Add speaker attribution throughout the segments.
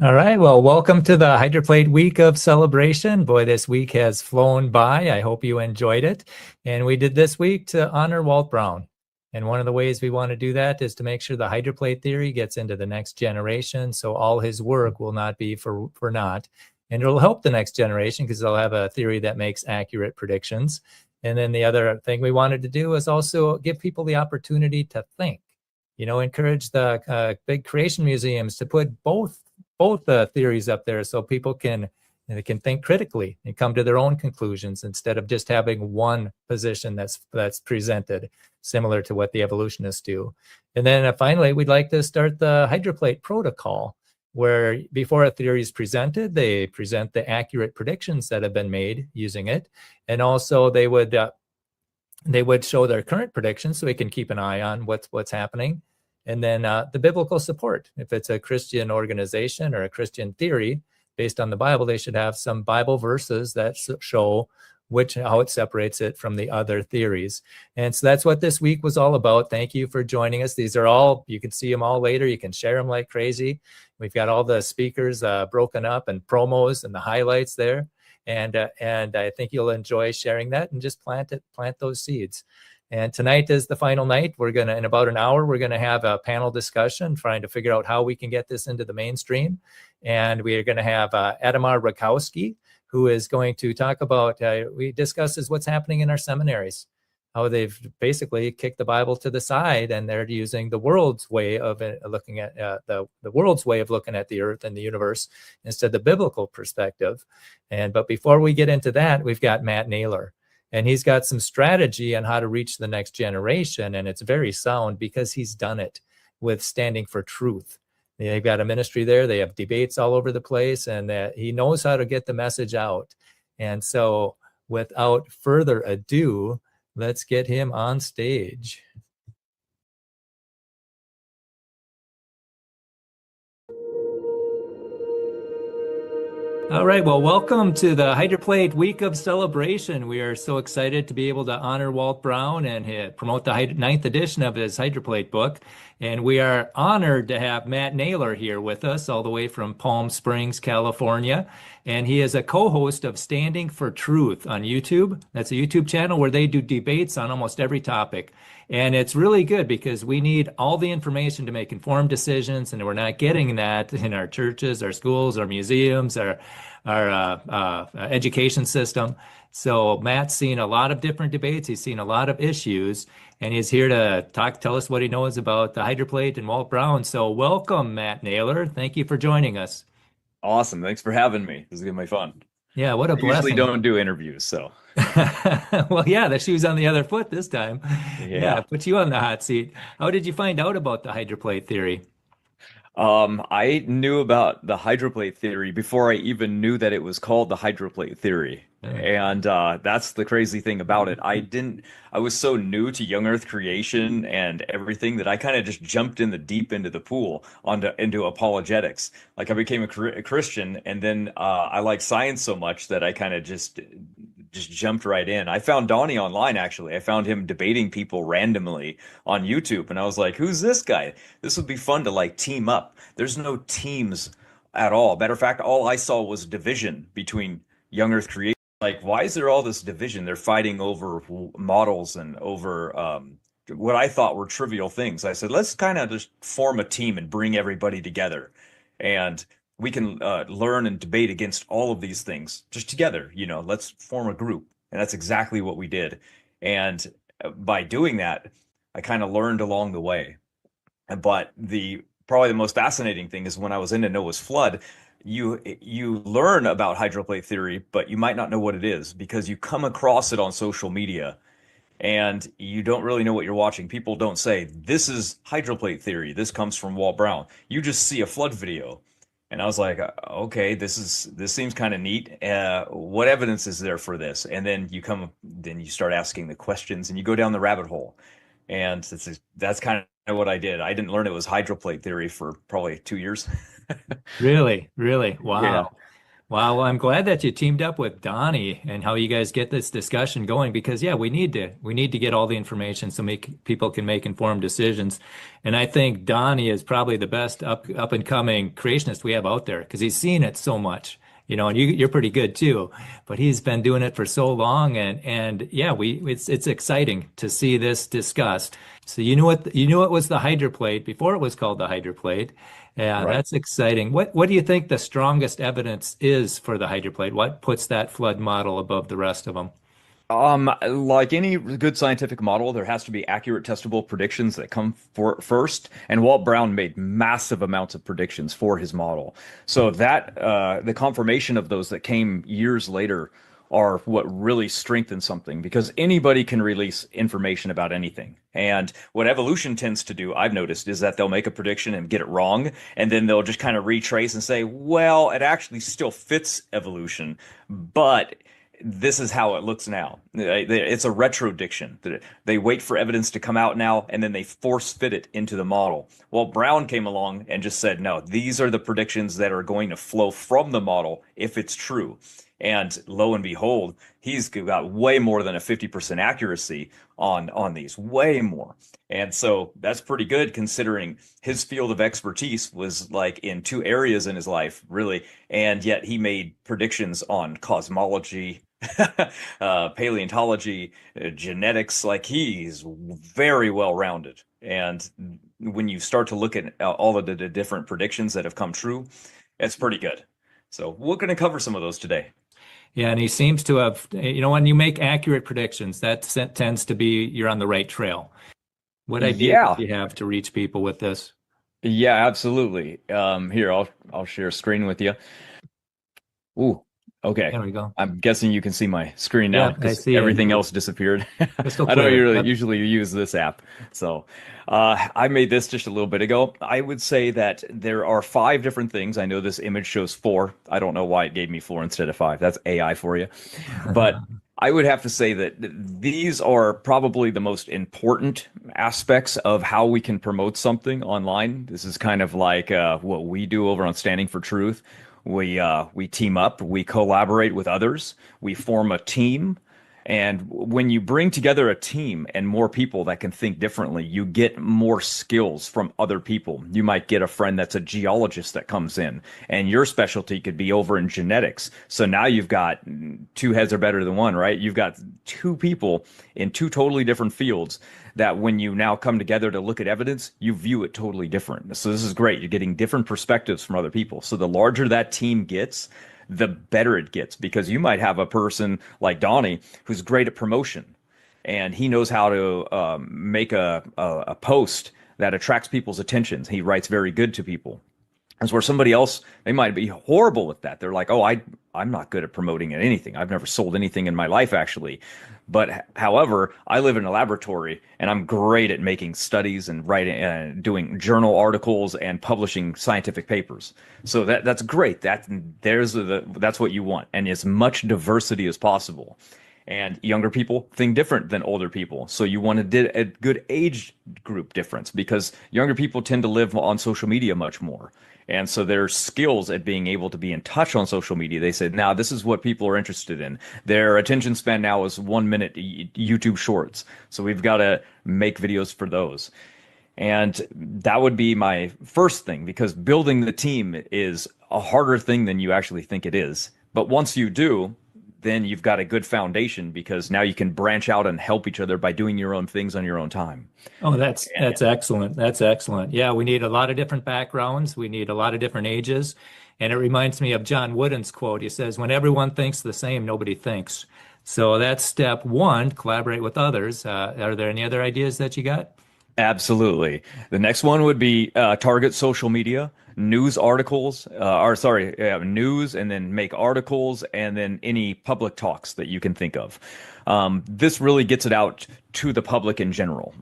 Speaker 1: All right. Well, welcome to the Hydroplate Week of Celebration. Boy, this week has flown by. I hope you enjoyed it. And we did this week to honor Walt Brown. And one of the ways we want to do that is to make sure the hydroplate theory gets into the next generation. So all his work will not be for naught. And it'll help the next generation because they'll have a theory that makes accurate predictions. And then the other thing we wanted to do is also give people the opportunity to think. Encourage the big creation museums to put both theories up there so people can think critically and come to their own conclusions instead of just having one position that's presented, similar to what the evolutionists do. And then finally, we'd like to start the hydroplate protocol, where before a theory is presented, they present the accurate predictions that have been made using it, and also they would show their current predictions so we can keep an eye on what's happening. And then the biblical support. If it's a Christian organization or a Christian theory based on the Bible, they should have some Bible verses that show how it separates it from the other theories. And so that's what this week was all about. Thank you for joining us. These are all, you can see them all later. You can share them like crazy. We've got all the speakers broken up and promos and the highlights there. And I think you'll enjoy sharing that and just plant those seeds. And tonight is the final night. In about an hour, we're going to have a panel discussion trying to figure out how we can get this into the mainstream. And we are going to have Adamar Rakowski, who is going to talk about, we discusses what's happening in our seminaries, how they've basically kicked the Bible to the side and they're using the world's way of looking at the world's way of looking at the earth and the universe instead of the biblical perspective. But before we get into that, we've got Matt Nailor. And he's got some strategy on how to reach the next generation. And it's very sound because he's done it with standing for truth. They've got a ministry there. They have debates all over the place, and he knows how to get the message out. And so without further ado, let's get him on stage. All right. Well, welcome to the Hydroplate Week of Celebration. We are so excited to be able to honor Walt Brown and promote the ninth edition of his Hydroplate book. And we are honored to have Matt Nailor here with us, all the way from Palm Springs, California. And he is a co-host of Standing for Truth on YouTube. That's a YouTube channel where they do debates on almost every topic. And it's really good because we need all the information to make informed decisions, and we're not getting that in our churches, our schools, our museums, our education system. So Matt's seen a lot of different debates. He's seen a lot of issues, and he's here to tell us what he knows about the hydroplate and Walt Brown. So welcome, Matt Nailor. Thank you for joining us.
Speaker 2: Awesome. Thanks for having me. This is gonna be fun.
Speaker 1: Yeah, what a
Speaker 2: I usually
Speaker 1: blessing.
Speaker 2: don't do interviews, so
Speaker 1: Well, yeah, the shoe's on the other foot this time. Yeah,
Speaker 2: yeah.
Speaker 1: put you on the hot seat. How did you find out about the hydroplate theory?
Speaker 2: I knew about the hydroplate theory before I even knew that it was called the hydroplate theory.
Speaker 1: Uh,
Speaker 2: And that's the crazy thing about it. I was so new to young Earth creation and everything that I kind of just jumped in the deep end of the pool into apologetics. Like I became a Christian, and then I like science so much that I kind of just jumped right in. I found Donnie online, actually. I found him debating people randomly on YouTube, and I was like, who's this guy? This would be fun to like team up. There's no teams at all. Matter of fact, all I saw was division between young Earth creation. Like, why is there all this division? They're fighting over models and over what I thought were trivial things. I said, let's kind of just form a team and bring everybody together. And we can learn and debate against all of these things just together. Let's form a group. And that's exactly what we did. And by doing that, I kind of learned along the way. But the probably the most fascinating thing is when I was into Noah's flood, you learn about hydroplate theory, but you might not know what it is because you come across it on social media and you don't really know what you're watching. People don't say, this is hydroplate theory. This comes from Walt Brown. You just see a flood video. And I was like, okay, this seems kind of neat. What evidence is there for this? And then you start asking the questions and you go down the rabbit hole. And that's kind of what I did. I didn't learn it was hydroplate theory for probably 2 years.
Speaker 1: Really, really,
Speaker 2: Yeah.
Speaker 1: wow. Wow, well, I'm glad that you teamed up with Donnie and how you guys get this discussion going because yeah, we need to get all the information so make people can make informed decisions. And I think Donnie is probably the best up and coming creationist we have out there because he's seen it so much. And you're pretty good too, but he's been doing it for so long, and yeah, it's exciting to see this discussed. So you knew it was the hydroplate before it was called the hydroplate. Yeah,
Speaker 2: Right.
Speaker 1: that's exciting. What do you think the strongest evidence is for the hydroplate? What puts that flood model above the rest of them?
Speaker 2: Like any good scientific model, there has to be accurate, testable predictions that come for first. And Walt Brown made massive amounts of predictions for his model. So that the confirmation of those that came years later are what really strengthen something because anybody can release information about anything. And what evolution tends to do, I've noticed, is that they'll make a prediction and get it wrong, and then they'll just kind of retrace and say, well, it actually still fits evolution, but this is how it looks now. It's a retrodiction. They wait for evidence to come out now, and then they force fit it into the model. Well, Brown came along and just said, no, these are the predictions that are going to flow from the model if it's true. And lo and behold, he's got way more than a 50% accuracy on these, way more. And so that's pretty good considering his field of expertise was like in two areas in his life, really. And yet he made predictions on cosmology, paleontology, genetics. Like he's very well rounded. And when you start to look at all of the different predictions that have come true, it's pretty good. So we're going to cover some of those today.
Speaker 1: Yeah, and he seems to have, when you make accurate predictions, tends to be you're on the right trail. What ideas do
Speaker 2: Yeah,
Speaker 1: you have to reach people with this?
Speaker 2: yeah, absolutely. Here, I'll share a screen with you. Ooh, okay.
Speaker 1: There we go.
Speaker 2: I'm guessing you can see my screen now
Speaker 1: Yeah, I
Speaker 2: because
Speaker 1: see it.
Speaker 2: everything else disappeared.
Speaker 1: Crystal
Speaker 2: I don't
Speaker 1: clear.
Speaker 2: really
Speaker 1: Yep.
Speaker 2: usually use this app. So, I made this just a little bit ago. I would say that there are five different things. I know this image shows four. I don't know why it gave me four instead of five. That's AI for you. But I would have to say that these are probably the most important aspects of how we can promote something online. This is kind of like what we do over on Standing for Truth. We team up, we collaborate with others, we form a team, and when you bring together a team and more people that can think differently, you get more skills from other people. You might get a friend that's a geologist that comes in, and your specialty could be over in genetics. So now you've got two heads are better than one, right? You've got two people in two totally different fields that when you now come together to look at evidence, you view it totally different. So this is great. You're getting different perspectives from other people. So the larger that team gets, the better it gets because you might have a person like Donnie who's great at promotion and he knows how to make a post that attracts people's attentions. He writes very good to people. As where somebody else, they might be horrible at that. They're like, oh, I'm not good at promoting anything. I've never sold anything in my life, actually. But however, I live in a laboratory and I'm great at making studies and writing, doing journal articles and publishing scientific papers. So that's great. That's what you want, and as much diversity as possible. And younger people think different than older people. So you want a good age group difference because younger people tend to live on social media much more. And so their skills at being able to be in touch on social media, they said, now this is what people are interested in. Their attention span now is 1 minute YouTube shorts. So we've got to make videos for those. And that would be my first thing because building the team is a harder thing than you actually think it is. But once you do, then you've got a good foundation because now you can branch out and help each other by doing your own things on your own time.
Speaker 1: Oh, that's excellent. That's excellent. Yeah, we need a lot of different backgrounds. We need a lot of different ages. And it reminds me of John Wooden's quote. He says, when everyone thinks the same, nobody thinks. So that's step one, collaborate with others. Are there any other ideas that you got?
Speaker 2: Absolutely. The next one would be target social media, news articles, or sorry, news, and then make articles, and then any public talks that you can think of. This really gets it out to the public in general.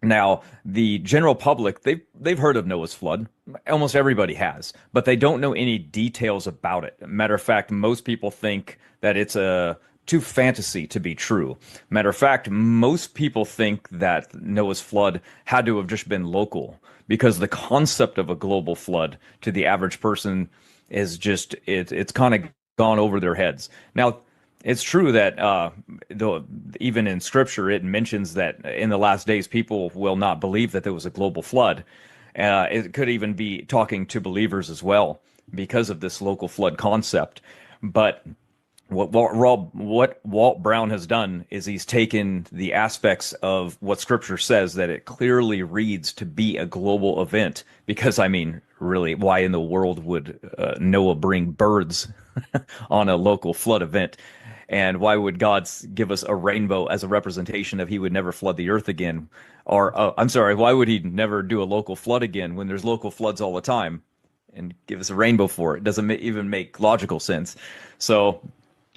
Speaker 2: Now, the general public, they've heard of Noah's flood. Almost everybody has, but they don't know any details about it. Matter of fact, most people think that it's a too fantasy to be true. Matter of fact, most people think that Noah's flood had to have just been local because the concept of a global flood to the average person is just it's kind of gone over their heads. Now, it's true that though even in Scripture it mentions that in the last days people will not believe that there was a global flood. It could even be talking to believers as well because of this local flood concept. But what Walt Brown has done is he's taken the aspects of what Scripture says that it clearly reads to be a global event. Because I mean, really, why in the world would Noah bring birds on a local flood event? And why would God give us a rainbow as a representation of he would never flood the earth again? Or, I'm sorry, why would he never do a local flood again when there's local floods all the time and give us a rainbow for it? It doesn't even make logical sense. So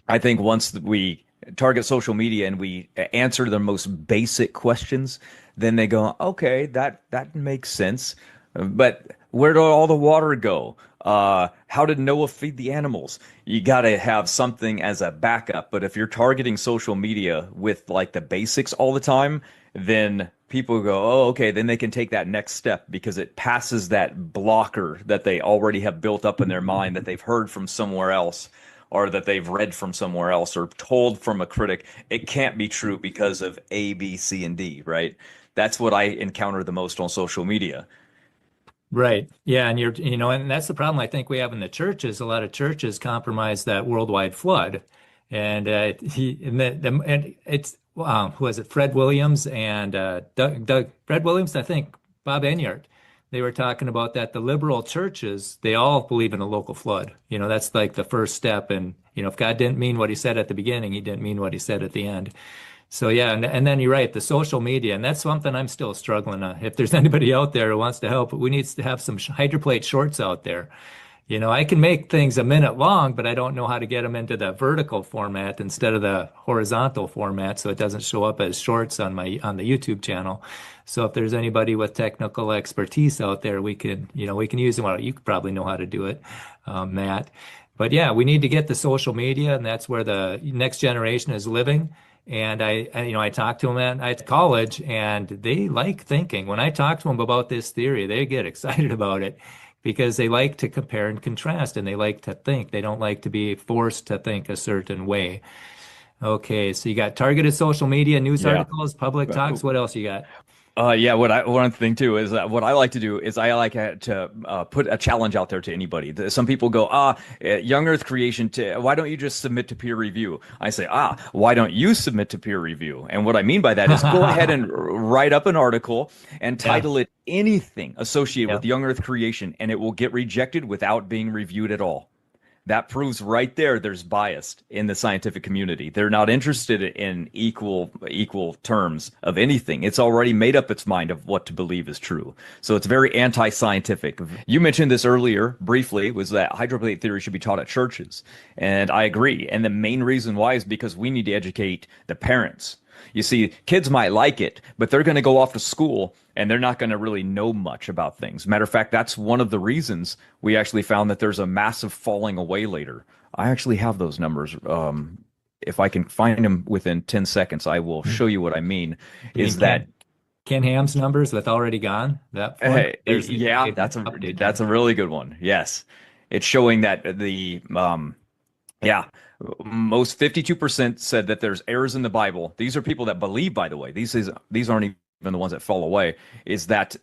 Speaker 2: I think once we target social media and we answer the most basic questions, then they go, okay, that makes sense. But where did all the water go? How did Noah feed the animals? You got to have something as a backup. But if you're targeting social media with like the basics all the time, then people go, oh, okay, then they can take that next step because it passes that blocker that they already have built up in their mind that they've heard from somewhere else or that they've read from somewhere else or told from a critic. It can't be true because of A, B, C, and D, right? That's what I encounter the most on social media.
Speaker 1: Right. Yeah. And and that's the problem I think we have in the churches. A lot of churches compromise that worldwide flood. And and it's, who was it? Fred Williams and Fred Williams, I think, Bob Enyart. They were talking about that the liberal churches, they all believe in a local flood. That's like the first step. And, if God didn't mean what he said at the beginning, he didn't mean what he said at the end. So yeah, and then you're right, the social media, and that's something I'm still struggling on. If there's anybody out there who wants to help, we need to have some hydroplate shorts out there. I can make things a minute long, but I don't know how to get them into the vertical format instead of the horizontal format, so it doesn't show up as shorts on the YouTube channel. So if there's anybody with technical expertise out there, we can use them. Well, you probably know how to do it, Matt. But yeah, we need to get the social media, and that's where the next generation is living. And I talked to them at college, and they like thinking. When I talk to them about this theory, they get excited about it because they like to compare and contrast, and they like to think. They don't like to be forced to think a certain way. Okay, so you got targeted social media, news
Speaker 2: Yeah.
Speaker 1: articles, public talks. What else you got?
Speaker 2: Yeah, one thing too is that what I like to do is I like to put a challenge out there to anybody. Some people go, young Earth creation. Why don't you just submit to peer review? I say, why don't you submit to peer review? And what I mean by that is go ahead and write up an article and
Speaker 1: Yeah,
Speaker 2: title it anything associated
Speaker 1: yeah,
Speaker 2: with young Earth creation, and it will get rejected without being reviewed at all. That proves right there there's bias in the scientific community. They're not interested in equal terms of anything. It's already made up its mind of what to believe is true. So it's very anti-scientific. You mentioned this earlier briefly, was that hydroplate theory should be taught at churches. And I agree. And the main reason why is because we need to educate the parents. You see, kids might like it, but they're going to go off to school and they're not going to really know much about things. Matter of fact, that's one of the reasons we actually found that there's a massive falling away later. I actually have those numbers. If I can find them within 10 seconds, I will show you what I mean.
Speaker 1: you mean
Speaker 2: Is that
Speaker 1: Ken Ham's numbers with already gone? That point?
Speaker 2: yeah, that's a really good one. Yes. It's showing that yeah, most 52% said that there's errors in the Bible. These are people that believe, by the way. These aren't even the ones that fall away. Is that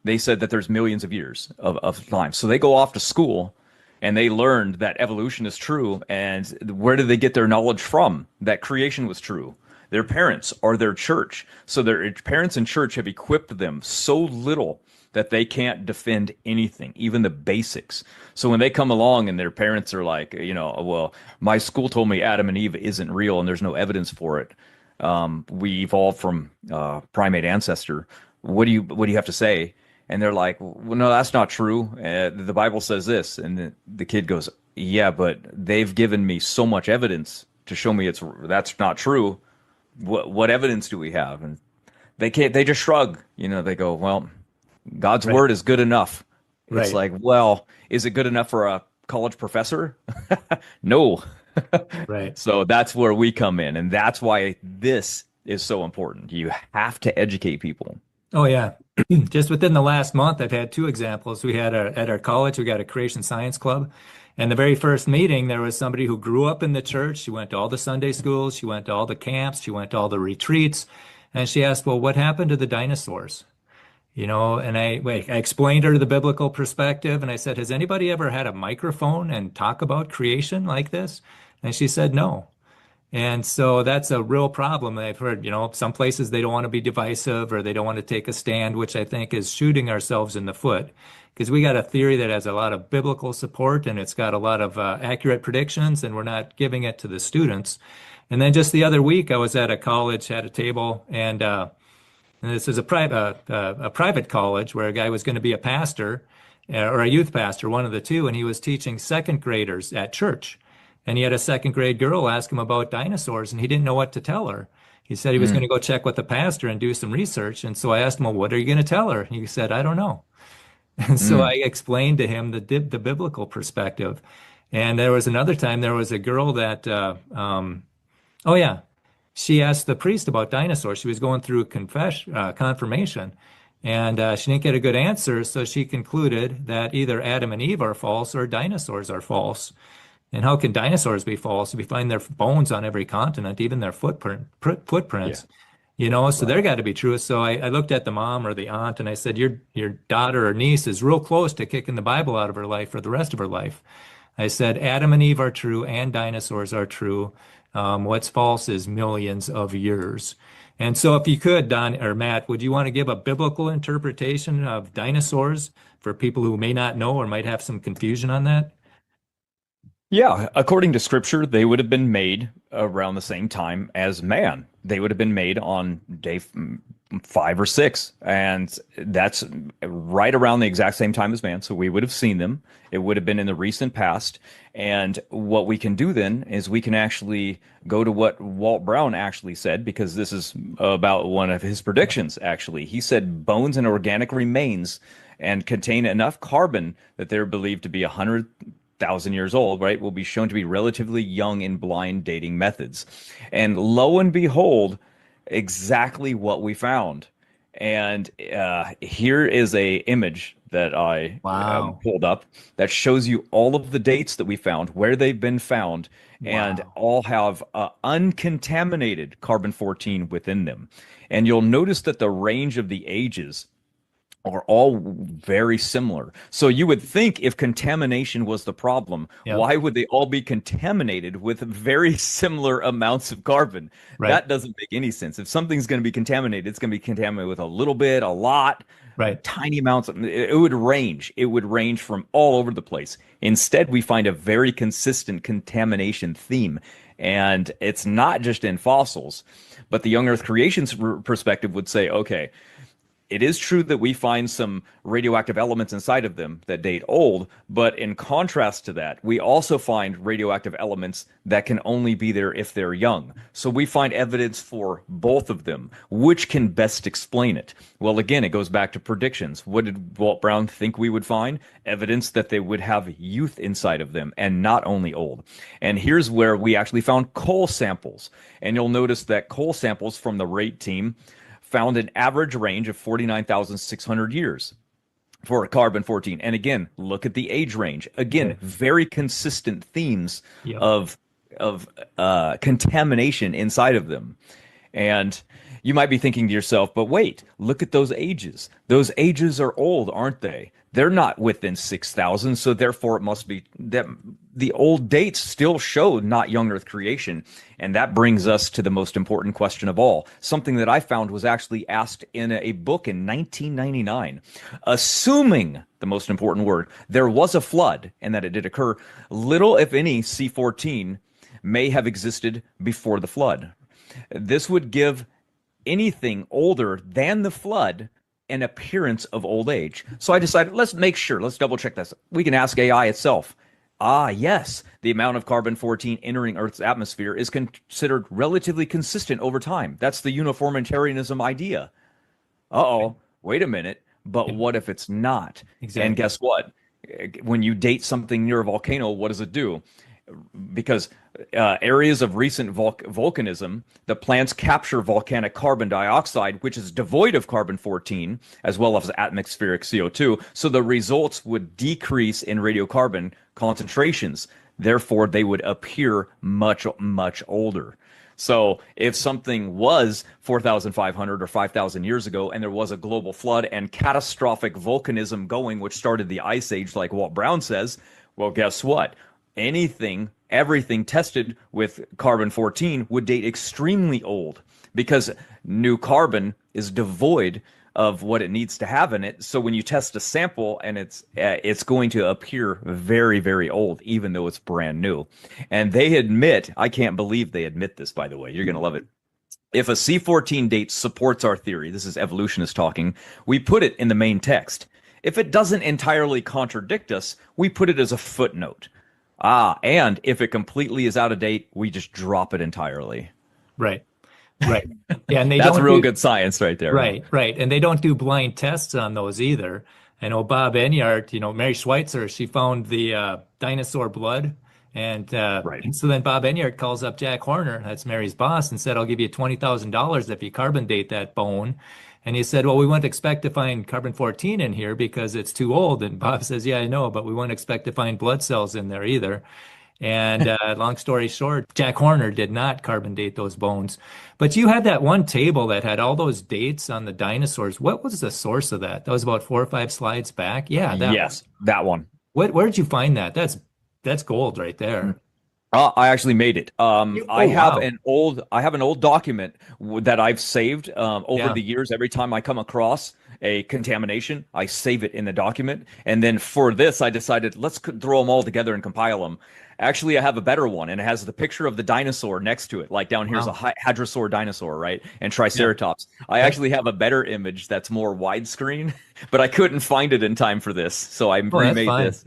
Speaker 2: they said that there's millions of years of time. So they go off to school and they learned that evolution is true. And where did they get their knowledge from? That creation was true. Their parents or their church. So their parents and church have equipped them so little that they can't defend anything, even the basics. So when they come along and their parents are like, well, my school told me Adam and Eve isn't real and there's no evidence for it. We evolved from primate ancestor. What do you have to say? And they're like, well, no, that's not true. The Bible says this. And the kid goes, yeah, but they've given me so much evidence to show me that's not true. What evidence do we have? And they can't. They just shrug. They go, well, God's
Speaker 1: Right,
Speaker 2: word is good enough. It's
Speaker 1: right,
Speaker 2: like, well, is it good enough for a college professor? No.
Speaker 1: right.
Speaker 2: So that's where we come in, and that's why this is so important. You have to educate people.
Speaker 1: Oh yeah. Just within the last month, I've had two examples. We had at our college, we got a creation science club. And the very first meeting, there was somebody who grew up in the church. She went to all the Sunday schools, she went to all the camps, she went to all the retreats. And she asked, well, what happened to the dinosaurs? And I explained her the biblical perspective, and I said, has anybody ever had a microphone and talk about creation like this? And she said, no. And so that's a real problem. I've heard, some places they don't want to be divisive or they don't want to take a stand, which I think is shooting ourselves in the foot because we got a theory that has a lot of biblical support and it's got a lot of accurate predictions, and we're not giving it to the students. And then just the other week, I was at a college, had a table, and this is a private college where a guy was going to be a pastor or a youth pastor, one of the two, and he was teaching second graders at church. And he had a second grade girl ask him about dinosaurs, and he didn't know what to tell her. He said he was going to go check with the pastor and do some research. And so I asked him, well, what are you going to tell her? He said, I don't know. And so I
Speaker 2: Mm.
Speaker 1: explained to him the biblical perspective. And there was another time there was a girl that, oh yeah, she asked the priest about dinosaurs. She was going through confirmation, and she didn't get a good answer. So she concluded that either Adam and Eve are false or dinosaurs are false. And how can dinosaurs be false if we find their bones on every continent, even their
Speaker 2: Yeah.
Speaker 1: footprints? So they're
Speaker 2: Right.
Speaker 1: got to be true. So I looked at the mom or the aunt and I said, your daughter or niece is real close to kicking the Bible out of her life for the rest of her life. I said, Adam and Eve are true and dinosaurs are true. What's false is millions of years. And so if you could, Don or Matt, would you want to give a biblical interpretation of dinosaurs for people who may not know or might have some confusion on that?
Speaker 2: Yeah, according to scripture, they would have been made around the same time as man. They would have been made on day 5 or 6, and that's right around the exact same time as man. So we would have seen them. It would have been in the recent past. And what we can do then is we can actually go to what Walt Brown actually said, because this is about one of his predictions, actually. He said bones and organic remains and contain enough carbon that they're believed to be 100,000 years old, right, will be shown to be relatively young in blind dating methods. And lo and behold, exactly what we found. And here is a image that I
Speaker 1: Wow.
Speaker 2: pulled up that shows you all of the dates that we found, where they've been found, and
Speaker 1: Wow.
Speaker 2: all have uncontaminated carbon-14 within them. And you'll notice that the range of the ages are all very similar. So you would think if contamination was the problem,
Speaker 1: Yep.
Speaker 2: why would they all be contaminated with very similar amounts of carbon?
Speaker 1: Right.
Speaker 2: That doesn't make any sense. If something's going to be contaminated, it's going to be contaminated with a little bit, a lot,
Speaker 1: Right.
Speaker 2: tiny amounts. It would range. It would range from all over the place. Instead, we find a very consistent contamination theme. And it's not just in fossils, but the young Earth creation's perspective would say, okay, it is true that we find some radioactive elements inside of them that date old, but in contrast to that, we also find radioactive elements that can only be there if they're young. So we find evidence for both of them. Which can best explain it? Well, again, it goes back to predictions. What did Walt Brown think we would find? Evidence that they would have youth inside of them and not only old. And here's where we actually found coal samples. And you'll notice that coal samples from the RATE team found an average range of 49,600 years for carbon 14. And again, look at the age range. Again,
Speaker 1: Okay.
Speaker 2: very consistent themes
Speaker 1: Yep.
Speaker 2: of contamination inside of them. And you might be thinking to yourself, but wait, look at those ages. Those ages are old, aren't they? They're not within 6,000, so therefore it must be that the old dates still show not young Earth creation. And that brings us to the most important question of all. Something that I found was actually asked in a book in 1999. Assuming, the most important word, there was a flood and that it did occur, little, if any, C14 may have existed before the flood. This would give anything older than the flood an appearance of old age. So I decided, let's make sure, let's double check this. We can ask AI itself. Ah, yes, the amount of carbon 14 entering Earth's atmosphere is considered relatively consistent over time. That's the uniformitarianism idea. Uh-oh, wait a minute. But
Speaker 1: Yep.
Speaker 2: what if it's not? And
Speaker 1: Exactly.
Speaker 2: guess what? When you date something near a volcano, what does it do? Because areas of recent volcanism, the plants capture volcanic carbon dioxide, which is devoid of carbon 14, as well as atmospheric CO2. So the results would decrease in radiocarbon concentrations. Therefore, they would appear much, much older. So if something was 4,500 or 5,000 years ago and there was a global flood and catastrophic volcanism going, which started the ice age, like Walt Brown says, well, guess what? Everything tested with carbon 14 would date extremely old because new carbon is devoid of what it needs to have in it. So when you test a sample and it's going to appear very, very old, even though it's brand new. And they admit, I can't believe they admit this, by the way. You're going to love it. If a C14 date supports our theory, this is evolutionists talking, we put it in the main text. If it doesn't entirely contradict us, we put it as a footnote. And if it completely is out of date, we just drop it entirely.
Speaker 1: Right. Right. Yeah, and
Speaker 2: That's real good science right there.
Speaker 1: Right, right. And they don't do blind tests on those either. I know Bob Enyart, Mary Schweitzer, she found the dinosaur blood.
Speaker 2: Right.
Speaker 1: And so then Bob Enyart calls up Jack Horner, that's Mary's boss, and said, I'll give you $20,000 if you carbon date that bone. And he said, well, we wouldn't expect to find carbon 14 in here because it's too old. And Bob says, yeah, I know, but we wouldn't expect to find blood cells in there either. And long story short, Jack Horner did not carbon date those bones. But you had that one table that had all those dates on the dinosaurs. What was the source of that? That was about 4 or 5 slides back. Yeah,
Speaker 2: Yes, that one.
Speaker 1: Where did you find that? That's gold right there.
Speaker 2: I actually made it. I have
Speaker 1: wow.
Speaker 2: an old document that I've saved over
Speaker 1: Yeah.
Speaker 2: the years. Every time I come across a contamination, I save it in the document. And then for this, I decided let's throw them all together and compile them. Actually, I have a better one, and it has the picture of the dinosaur next to it. Like down here's
Speaker 1: Wow.
Speaker 2: a hadrosaur dinosaur, right? And Triceratops. I
Speaker 1: Yeah.
Speaker 2: actually have a better image that's more widescreen, but I couldn't find it in time for this, so I
Speaker 1: Oh, that's
Speaker 2: remade
Speaker 1: fine.
Speaker 2: this.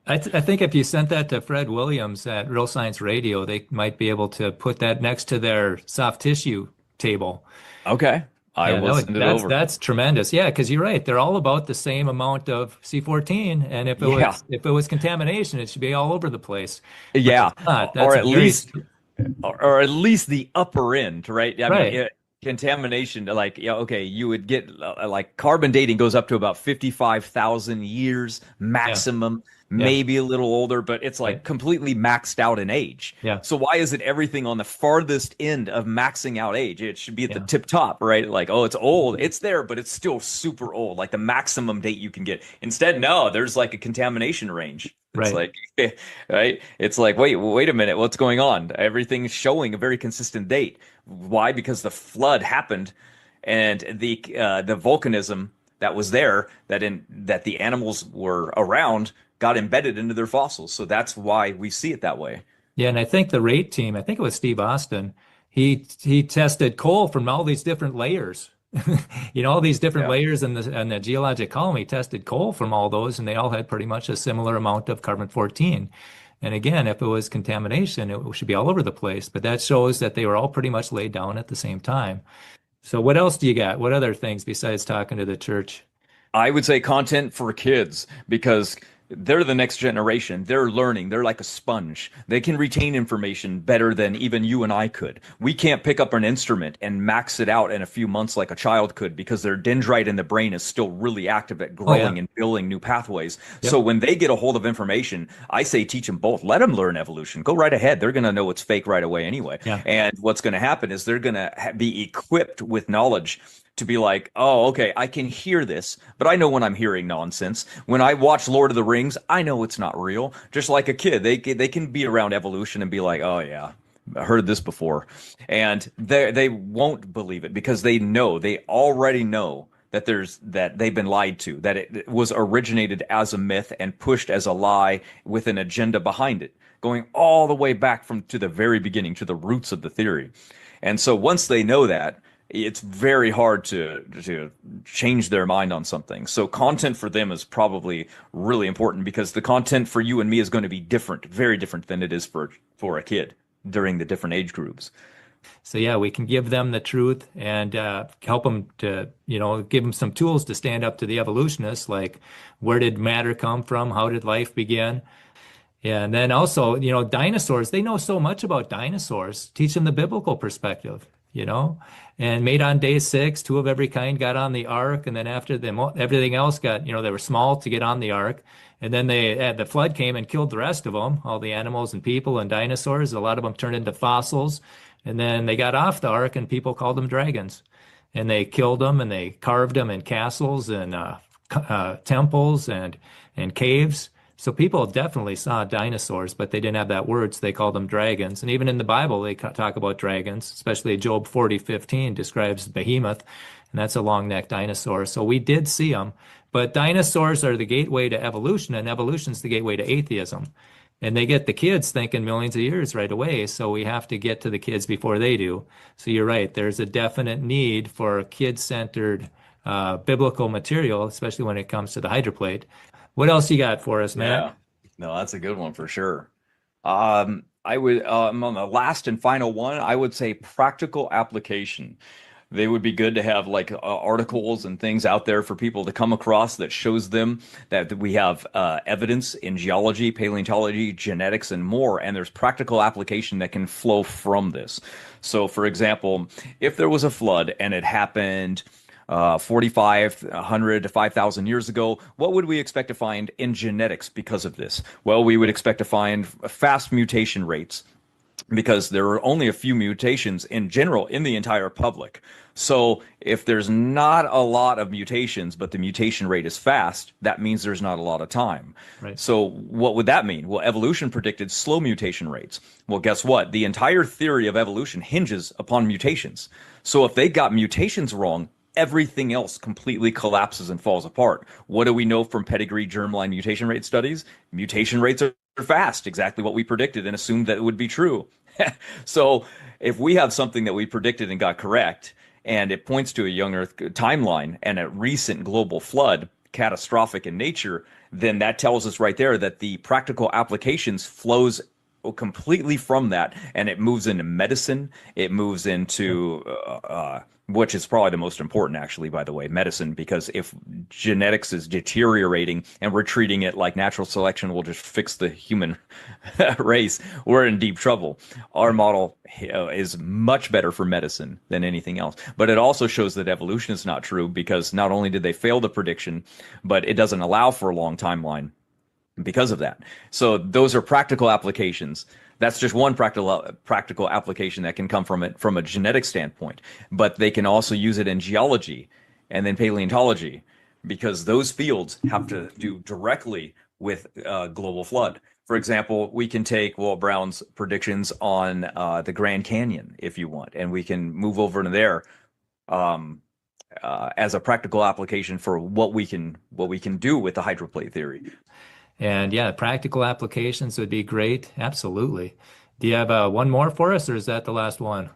Speaker 1: I think if you sent that to Fred Williams at Real Science Radio, they might be able to put that next to their soft tissue table.
Speaker 2: Okay, I
Speaker 1: Yeah,
Speaker 2: will send it over.
Speaker 1: that's tremendous. Yeah, because you're right. They're all about the same amount of C14, and
Speaker 2: Yeah,
Speaker 1: if it was contamination, it should be all over the place. But
Speaker 2: yeah,
Speaker 1: it's not.
Speaker 2: or
Speaker 1: That's a
Speaker 2: at
Speaker 1: very
Speaker 2: least or at least the upper end, right? I mean,
Speaker 1: right.
Speaker 2: contamination, like, yeah, okay, you would get like carbon dating goes up to about 55,000 years
Speaker 1: Yeah,
Speaker 2: maximum,
Speaker 1: yeah,
Speaker 2: maybe a little older, but it's
Speaker 1: right.
Speaker 2: like completely maxed out in age.
Speaker 1: Yeah,
Speaker 2: So why is it everything on the farthest end of maxing out age? It should be at the
Speaker 1: yeah,
Speaker 2: tip top, right? Like, oh, it's old. It's there, but it's still super old, like the maximum date you can get. Instead, no, there's like a contamination range. It's
Speaker 1: right.
Speaker 2: like, right? It's like, wait a minute, what's going on? Everything's showing a very consistent date. Why? Because the flood happened, and the volcanism that was there, that the animals were around, got embedded into their fossils. So that's why we see it that way.
Speaker 1: Yeah, and I think the rate team, I think it was Steve Austin, he tested coal from all these different layers. All these different
Speaker 2: Yeah.
Speaker 1: layers in the geologic column. He tested coal from all those, and they all had pretty much a similar amount of carbon 14. And again, if it was contamination, it should be all over the place. But that shows that they were all pretty much laid down at the same time. So what else do you got? What other things besides talking to the church?
Speaker 2: I would say content for kids because they're the next generation. They're learning. They're like a sponge. They can retain information better than even you and I could. We can't pick up an instrument and max it out in a few months like a child could because their dendrite in the brain is still really active at
Speaker 1: Oh yeah.
Speaker 2: growing and building new pathways. So
Speaker 1: Yep.
Speaker 2: when they get a hold of information, I say teach them both. Let them learn evolution. Go right ahead. They're going to know it's fake right away anyway.
Speaker 1: Yeah.
Speaker 2: And what's going to happen is they're going to be equipped with knowledge to be like, oh, okay, I can hear this, but I know when I'm hearing nonsense. When I watch Lord of the Rings, I know it's not real. Just like a kid, they can be around evolution and be like, oh yeah, I heard this before, and they won't believe it because they already know that they've been lied to, that it was originated as a myth and pushed as a lie with an agenda behind it, going all the way back to the very beginning to the roots of the theory. And so once they know that, it's very hard to change their mind on something. So content for them is probably really important because the content for you and me is going to be different, very different than it is for a kid during the different age groups.
Speaker 1: So yeah, we can give them the truth and help them to, give them some tools to stand up to the evolutionists, like where did matter come from? How did life begin? Yeah, and then also, dinosaurs, they know so much about dinosaurs. Teach them the biblical perspective, you know? And made on day six, two of every kind got on the ark, and then after them, everything else got, they were small to get on the ark. And then the flood came and killed the rest of them, all the animals and people and dinosaurs. A lot of them turned into fossils. And then they got off the ark, and people called them dragons. And they killed them, and they carved them in castles and temples and caves. So people definitely saw dinosaurs, but they didn't have that word, so they called them dragons. And even in the Bible, they talk about dragons, especially Job 40:15 describes behemoth, and that's a long-necked dinosaur. So we did see them, but dinosaurs are the gateway to evolution, and evolution's the gateway to atheism. And they get the kids thinking millions of years right away, so we have to get to the kids before they do. So you're right, there's a definite need for kid-centered biblical material, especially when it comes to the hydroplate. What else you got for us, Matt?
Speaker 2: Yeah. No, that's a good one for sure. I would on the last and final one, I would say practical application. They would be good to have like articles and things out there for people to come across that shows them that we have evidence in geology, paleontology, genetics, and more, and there's practical application that can flow from this. So, for example, if there was a flood and it happened 4,500 to 5,000 years ago, what would we expect to find in genetics because of this? Well, we would expect to find fast mutation rates because there are only a few mutations in general in the entire public. So if there's not a lot of mutations, but the mutation rate is fast, that means there's not a lot of time.
Speaker 1: Right.
Speaker 2: So what would that mean? Well, evolution predicted slow mutation rates. Well, guess what? The entire theory of evolution hinges upon mutations. So if they got mutations wrong, everything else completely collapses and falls apart. What do we know from pedigree germline mutation rate studies? Mutation rates are fast, exactly what we predicted and assumed that it would be true. So if we have something that we predicted and got correct, and it points to a young Earth timeline and a recent global flood, catastrophic in nature, then that tells us right there that the practical applications flows completely from that, and it moves into medicine. It moves into which is probably the most important, actually, by the way, medicine, because if genetics is deteriorating and we're treating it like natural selection will just fix the human race, we're in deep trouble. Our model is much better for medicine than anything else. But it also shows that evolution is not true, because not only did they fail the prediction, but it doesn't allow for a long timeline because of that. So those are practical applications. That's just one practical application that can come from it from a genetic standpoint, but they can also use it in geology and then paleontology, because those fields have to do directly with global flood. For example, we can take Walt Brown's predictions on the Grand Canyon, if you want, and we can move over to there as a practical application for what we can do with the hydroplate theory.
Speaker 1: And yeah, practical applications would be great. Absolutely. Do you have one more for us, or is that the last one?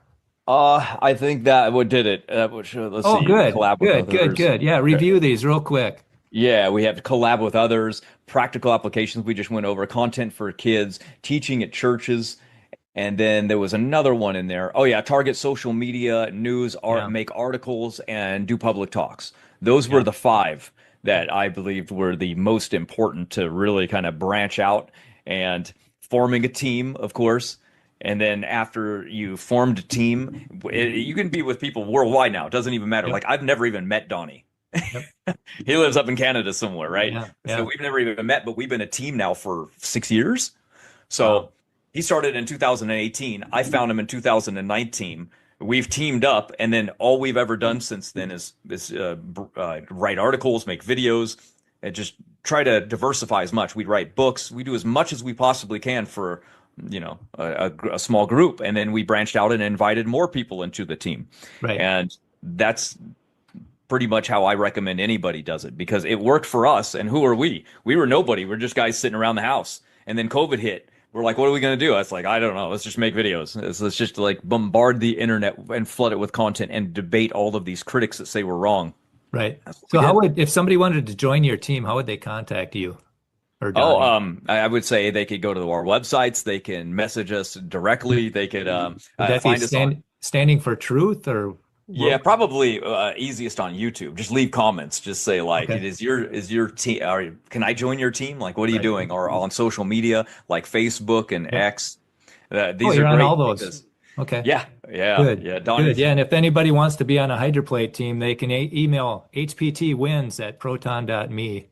Speaker 2: I think that what did it. Let's
Speaker 1: Oh,
Speaker 2: see,
Speaker 1: good,
Speaker 2: collab with
Speaker 1: good, good,
Speaker 2: others.
Speaker 1: good. Yeah, review these real quick.
Speaker 2: Yeah, we have to collab with others, practical applications. We just went over content for kids, teaching at churches. And then there was another one in there. Oh yeah, target social media, news, art,
Speaker 1: Yeah,
Speaker 2: make articles, and do public talks. Those were
Speaker 1: yeah,
Speaker 2: the five that I believed were the most important to really kind of branch out, and forming a team, of course. And then after you formed a team, you can be with people worldwide now. It doesn't even matter.
Speaker 1: yep,
Speaker 2: Like I've never even met Donnie.
Speaker 1: yep,
Speaker 2: He lives up in Canada somewhere, right?
Speaker 1: yeah,
Speaker 2: So
Speaker 1: yeah.
Speaker 2: we've never even met, but we've been a team now for 6 years.
Speaker 1: Wow.
Speaker 2: So he started in 2018. I found him in 2019. We've teamed up, and then all we've ever done since then is write articles, make videos, and just try to diversify as much. We write books. We do as much as we possibly can for a small group, and then we branched out and invited more people into the team,
Speaker 1: Right.
Speaker 2: and that's pretty much how I recommend anybody does it, because it worked for us. And who are we? We were nobody. We're just guys sitting around the house. And then COVID hit. We're like, what are we going to do? It's like, I don't know. Let's just make videos. Let's just like bombard the internet and flood it with content and debate all of these critics that say we're wrong.
Speaker 1: Right.
Speaker 2: That's what we
Speaker 1: So how
Speaker 2: did.
Speaker 1: would, if somebody wanted to join your team, how would they contact you or
Speaker 2: Oh,
Speaker 1: Donnie?
Speaker 2: I would say they could go to our websites. They can message us directly. They could
Speaker 1: Would that be
Speaker 2: find us on.
Speaker 1: standing for truth or?
Speaker 2: Yeah, probably easiest on YouTube. Just leave comments. Just say like,
Speaker 1: Okay.
Speaker 2: "It is your team, or can I join your team? Like, what are you
Speaker 1: Right.
Speaker 2: doing?" Or on social media like Facebook and
Speaker 1: Yep.
Speaker 2: X.
Speaker 1: Oh,
Speaker 2: These are
Speaker 1: you're on all
Speaker 2: great
Speaker 1: those.
Speaker 2: because
Speaker 1: Okay.
Speaker 2: yeah, yeah,
Speaker 1: Good.
Speaker 2: yeah.
Speaker 1: Good.
Speaker 2: Donnie's
Speaker 1: Yeah. And if anybody wants to be on a hydroplate team, they can email hptwins@proton.me.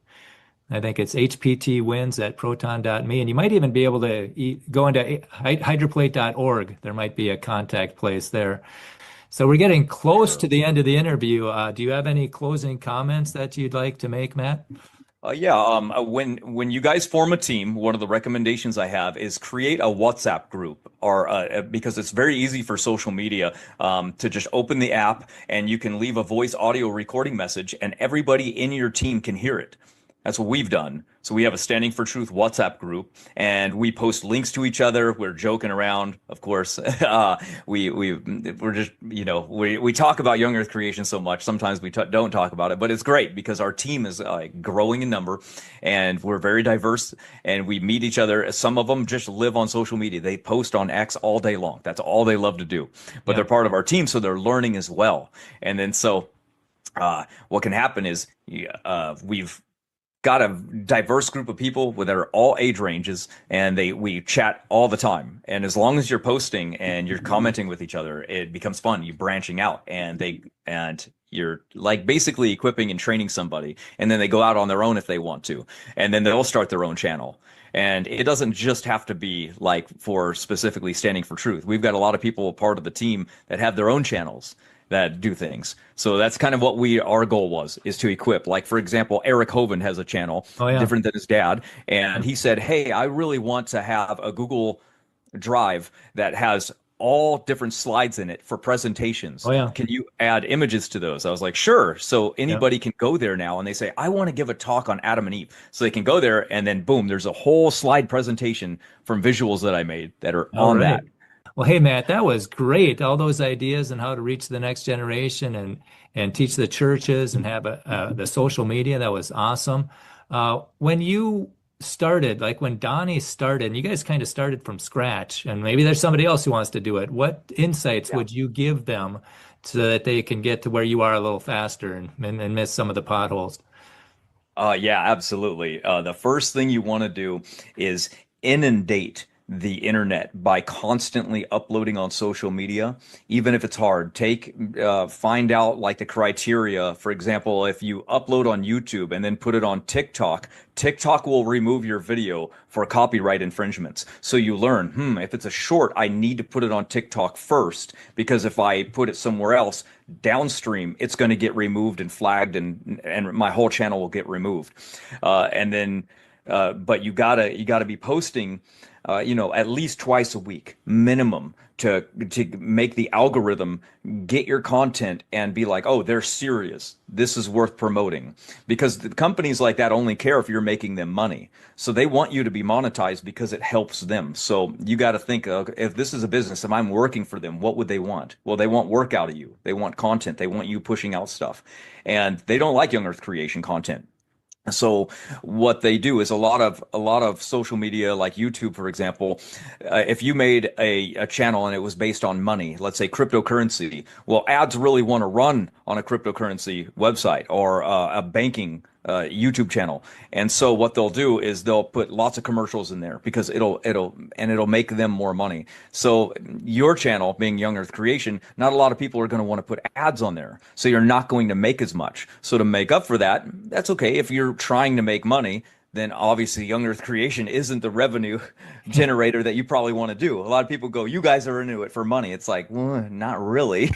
Speaker 1: I think it's hptwins@proton.me. And you might even be able to go into hydroplate.org. There might be a contact place there. So we're getting close to
Speaker 2: sure.
Speaker 1: the end of the interview. Do you have any closing comments that you'd like to make, Matt?
Speaker 2: Yeah, when you guys form a team, one of the recommendations I have is create a WhatsApp group, or because it's very easy for social media to just open the app and you can leave a voice audio recording message, and everybody in your team can hear it. That's what we've done. So we have a Standing for Truth WhatsApp group, and we post links to each other. We're joking around, of course. We're just we talk about young Earth creation so much. Sometimes we don't talk about it, but it's great because our team is growing in number, and we're very diverse, and we meet each other. Some of them just live on social media. They post on X all day long. That's all they love to do. But
Speaker 1: Yeah.
Speaker 2: they're part of our team, so they're learning as well. And then what can happen is we've got a diverse group of people that are all age ranges, and we chat all the time. And as long as you're posting and you're commenting with each other, it becomes fun. You're branching out, and you're like basically equipping and training somebody, and then they go out on their own if they want to, and then they'll start their own channel. And it doesn't just have to be like for specifically standing for truth. We've got a lot of people part of the team that have their own channels that do things. So that's kind of what our goal was, is to equip. Like for example, Eric Hovind has a channel
Speaker 1: Oh, yeah.
Speaker 2: different than his dad, and
Speaker 1: Yeah.
Speaker 2: he said, "Hey, I really want to have a Google Drive that has all different slides in it for presentations.
Speaker 1: Oh, yeah.
Speaker 2: Can you add images to those?" I was like, "Sure." So
Speaker 1: Yeah.
Speaker 2: anybody can go there now and they say, "I want to give a talk on Adam and Eve." So they can go there and then boom, there's a whole slide presentation from visuals that I made that are
Speaker 1: All
Speaker 2: on
Speaker 1: right.
Speaker 2: that.
Speaker 1: Well, hey, Matt, that was great. All those ideas and how to reach the next generation and teach the churches and have the social media. That was awesome. When you started, like when Donnie started, and you guys kind of started from scratch, and maybe there's somebody else who wants to do it. What insights
Speaker 2: Yeah.
Speaker 1: would you give them so that they can get to where you are a little faster and miss some of the potholes?
Speaker 2: Yeah, absolutely. The first thing you want to do is inundate the internet by constantly uploading on social media, even if it's hard. Find out like the criteria. For example, if you upload on YouTube and then put it on TikTok, TikTok will remove your video for copyright infringements. So you learn, if it's a short, I need to put it on TikTok first, because if I put it somewhere else downstream, it's going to get removed and flagged, and my whole channel will get removed. And then, but you gotta be posting, at least twice a week minimum to make the algorithm get your content and be like, oh, they're serious. This is worth promoting, because the companies like that only care if you're making them money. So they want you to be monetized because it helps them. So you got to think, if this is a business, if I'm working for them, what would they want? Well, they want work out of you. They want content. They want you pushing out stuff, and they don't like young earth creation content. So what they do is a lot of social media, like YouTube, for example. If you made a channel and it was based on money, let's say cryptocurrency, well, ads really want to run on a cryptocurrency website or a banking YouTube channel. And so what they'll do is they'll put lots of commercials in there because it'll make them more money. So your channel being Young Earth Creation, not a lot of people are going to want to put ads on there. So you're not going to make as much. So to make up for that, that's okay. If you're trying to make money, then obviously Young Earth Creation isn't the revenue generator that you probably want to do. A lot of people go, "You guys are into it for money." It's like, well, not really.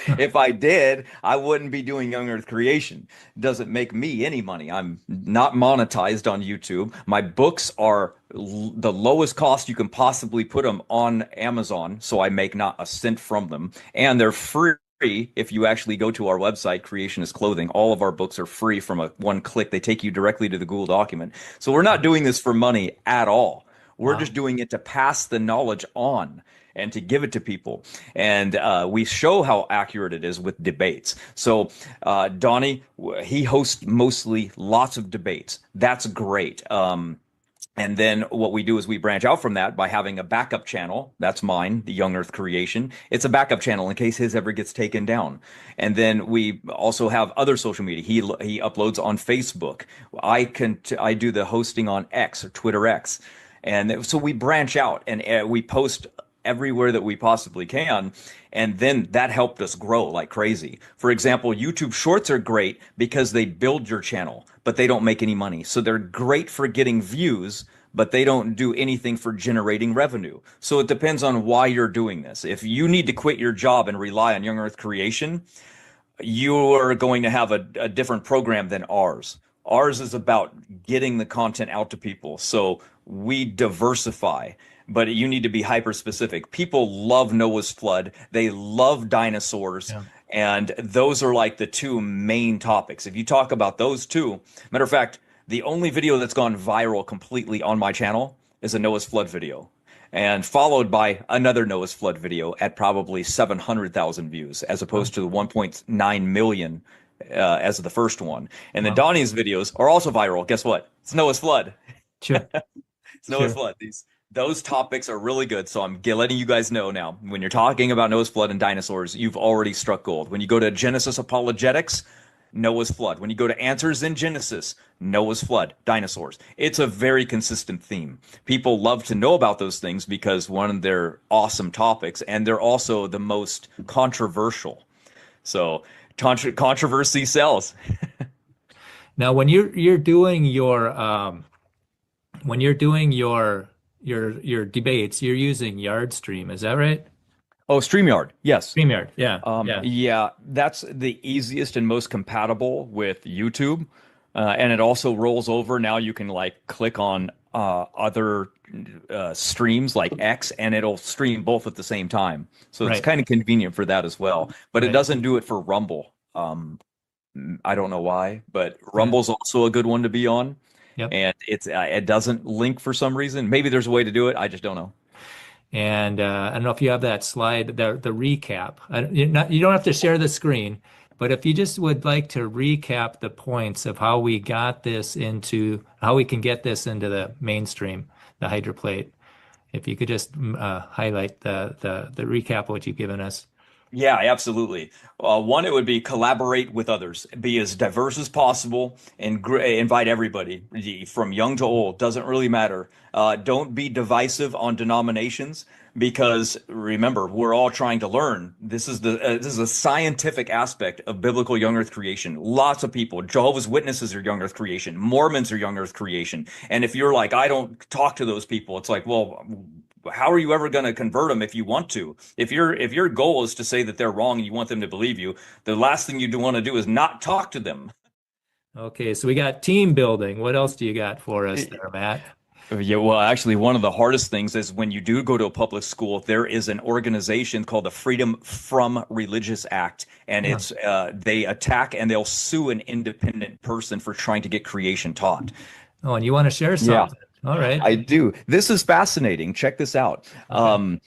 Speaker 2: If I did, I wouldn't be doing Young Earth Creation. It doesn't make me any money. I'm not monetized on YouTube. My books are the lowest cost you can possibly put them on Amazon, so I make not a cent from them, and they're free. If you actually go to our website, Creationist Clothing, all of our books are free from a one click. They take you directly to the Google document. So we're not doing this for money at all. We're just
Speaker 1: Wow.
Speaker 2: doing it to pass the knowledge on and to give it to people. And we show how accurate it is with debates. So Donnie, he hosts mostly lots of debates. That's great. And then what we do is we branch out from that by having a backup channel. That's mine, the Young Earth Creation. It's a backup channel in case his ever gets taken down. And then we also have other social media. He uploads on Facebook. I do the hosting on X or Twitter X. And so we branch out and we post everywhere that we possibly can. And then that helped us grow like crazy. For example, YouTube Shorts are great because they build your channel, but they don't make any money. So they're great for getting views, but they don't do anything for generating revenue. So it depends on why you're doing this. If you need to quit your job and rely on Young Earth Creation, you're going to have a different program than ours. Ours is about getting the content out to people. So we diversify, but you need to be hyper specific. People love Noah's flood. They love dinosaurs.
Speaker 1: Yeah.
Speaker 2: And those are like the two main topics. If you talk about those two, matter of fact, the only video that's gone viral completely on my channel is a Noah's flood video, and followed by another Noah's flood video at probably 700,000 views, as opposed to the 1.9 million as the first one. And then
Speaker 1: Wow.
Speaker 2: Donnie's videos are also viral. Guess what? It's Noah's flood.
Speaker 1: Sure.
Speaker 2: It's Noah's
Speaker 1: Sure.
Speaker 2: flood. Those topics are really good. So I'm letting you guys know now. When you're talking about Noah's flood and dinosaurs, you've already struck gold. When you go to Genesis apologetics, Noah's flood. When you go to answers in Genesis, Noah's flood, dinosaurs. It's a very consistent theme. People love to know about those things because, one, they're awesome topics, and they're also the most controversial. So controversy sells.
Speaker 1: Now, when you're doing your your debates, you're using Yard Stream, is that right?
Speaker 2: Oh, StreamYard. Yes.
Speaker 1: StreamYard. Yeah. Yeah.
Speaker 2: Yeah, that's the easiest and most compatible with YouTube. And it also rolls over. Now you can like click on other streams like X, and it'll stream both at the same time. So it's
Speaker 1: Right.
Speaker 2: kind of convenient for that as well. But it
Speaker 1: Right.
Speaker 2: doesn't do it for Rumble. I don't know why, but
Speaker 1: Yeah.
Speaker 2: Rumble's also a good one to be on.
Speaker 1: Yep.
Speaker 2: And it doesn't link for some reason. Maybe there's a way to do it. I just don't know.
Speaker 1: And I don't know if you have that slide, the recap. You don't have to share the screen, but if you just would like to recap the points of how we got this into, how we can get this into the mainstream, the hydroplate. If you could just highlight the recap of what you've given us.
Speaker 2: Yeah, absolutely. One, it would be collaborate with others, be as diverse as possible, and invite everybody, from young to old. Doesn't really matter. Don't be divisive on denominations, because remember, we're all trying to learn. This is a scientific aspect of biblical young Earth creation. Lots of people, Jehovah's Witnesses are young Earth creation, Mormons are young Earth creation, and if you're like, I don't talk to those people, it's like, well, how are you ever going to convert them if you want to? If your goal is to say that they're wrong and you want them to believe you, the last thing you do want to do is not talk to them.
Speaker 1: Okay, so we got team building. What else do you got for us there, Matt?
Speaker 2: Yeah, well, actually, one of the hardest things is when you do go to a public school, there is an organization called the Freedom from Religious Act, and
Speaker 1: Yeah.
Speaker 2: it's they attack and they'll sue an independent person for trying to get creation taught.
Speaker 1: Oh, and you want to share
Speaker 2: Yeah,
Speaker 1: something? All right.
Speaker 2: I do. This is fascinating. Check this out.
Speaker 1: Okay.